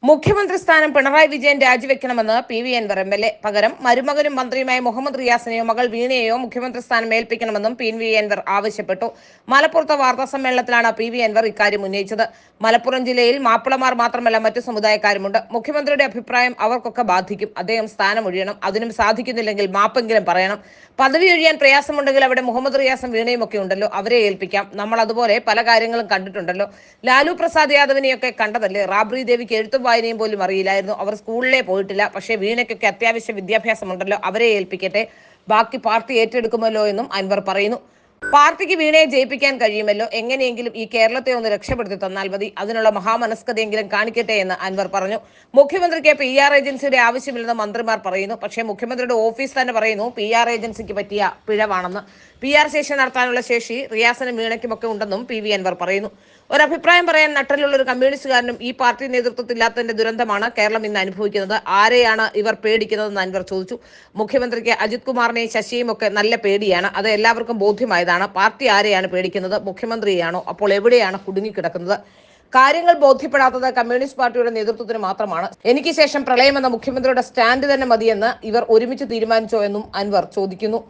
മുഖ്യമന്ത്രി സ്ഥാനം Pinarayi Vijayan രാജിവെക്കണമെന്ന് PV. Anwar MLA. പകരം മരുമകനും മന്ത്രിയുമായ മുഹമ്മദ് റിയാസിനെയോ മകൾ വീണയെയോ മുഖ്യമന്ത്രി സ്ഥാനം ഏൽപ്പിക്കണമെന്നും പി.വി. അൻവർ ആവശ്യപ്പെട്ടു. മലപ്പുറത്ത് വാർത്താസമ്മേളനത്തിലാണ് പി.വി. അൻവർ ഇക്കാര്യം ഉന്നയിച്ചത്. മലപ്പുറം ജില്ലയിൽ മാപ്പിളമാർ മാത്രമല്ല മറ്റു സമുദായക്കാരുമുണ്ട്. മുഖ്യമന്ത്രിയുടെ അഭിപ്രായം അവർക്കൊക്കെ ബാധിക്കും. അദ്ദേഹം സ്ഥാനമൊഴിയണം. അതിനും സാധിക്കുന്നില്ലെങ്കിൽ മാപ്പെങ്കിലും പറയണം. പദവി ഒഴിയാൻ പ്രയാസമുണ്ടെങ്കിൽ അവിടെ മുഹമ്മദ് റിയാസും വീണയും ഒക്കെ ഉണ്ടല്ലോ, അവരെ ഏൽപ്പിക്കാം. നമ്മൾ അതുപോലെ പല കാര്യങ്ങളും കണ്ടിട്ടുണ്ടല്ലോ. ലാലു പ്രസാദ് യാദവിനെയൊക്കെ കണ്ടതല്ലേ. റാബ്രി ദേവിക്ക് എഴുത്തും വായനയും പോലും അറിയില്ലായിരുന്നു. അവർ സ്കൂളിലേ പോയിട്ടില്ല. പക്ഷേ വീണയ്ക്കൊക്കെ അത്യാവശ്യ വിദ്യാഭ്യാസമുണ്ടല്ലോ, അവരെ ഏൽപ്പിക്കട്ടെ. ബാക്കി പാർട്ടി ഏറ്റെടുക്കുമല്ലോ എന്നും അൻവർ പറയുന്നു. പാർട്ടിക്ക് വീണയെ ജയിപ്പിക്കാൻ കഴിയുമല്ലോ. എങ്ങനെയെങ്കിലും ഈ കേരളത്തെ ഒന്ന് രക്ഷപ്പെടുത്തി തന്നാൽ മതി. അതിനുള്ള മഹാമനസ്കതയെങ്കിലും കാണിക്കട്ടെ എന്ന് അൻവർ പറഞ്ഞു. മുഖ്യമന്ത്രിക്ക് PR ഏജൻസിയുടെ ആവശ്യമില്ലെന്ന് മന്ത്രിമാർ പറയുന്നു. പക്ഷേ മുഖ്യമന്ത്രിയുടെ ഓഫീസ് തന്നെ പറയുന്നു PR ഏജൻസിക്ക് പറ്റിയ പിഴവാണെന്ന്. PR ശേഷി നടത്താനുള്ള ശേഷി റിയാസിനും വീണയ്ക്കുമൊക്കെ ഉണ്ടെന്നും പി.വി. അൻവർ പറയുന്നു. ഒരഭിപ്രായം പറയാൻ നട്ടലുള്ള ഒരു കമ്മ്യൂണിസ്റ്റുകാരനും ഈ പാർട്ടി നേതൃത്വത്തില്ലാത്തതിന്റെ ദുരന്തമാണ് കേരളം ഇന്ന് അനുഭവിക്കുന്നത്. ആരെയാണ് ഇവർ പേടിക്കുന്നതെന്ന് അൻവർ ചോദിച്ചു. മുഖ്യമന്ത്രിക്ക് അജിത് കുമാറിനെയും ശശിയും ഒക്കെ നല്ല പേടിയാണ്. അത് എല്ലാവർക്കും ബോധ്യമായതാണ്. പാർട്ടി ആരെയാണ് പേടിക്കുന്നത്? മുഖ്യമന്ത്രിയാണോ? അപ്പോൾ എവിടെയാണ് കുടുങ്ങിക്കിടക്കുന്നത്? കാര്യങ്ങൾ ബോധ്യപ്പെടാത്തത് കമ്മ്യൂണിസ്റ്റ് പാർട്ടിയുടെ നേതൃത്വത്തിന് മാത്രമാണ്. എനിക്ക് ശേഷം പ്രളയമെന്ന മുഖ്യമന്ത്രിയുടെ സ്റ്റാൻഡ് തന്നെ മതിയെന്ന് ഇവർ ഒരുമിച്ച് തീരുമാനിച്ചോ എന്നും അൻവർ ചോദിക്കുന്നു.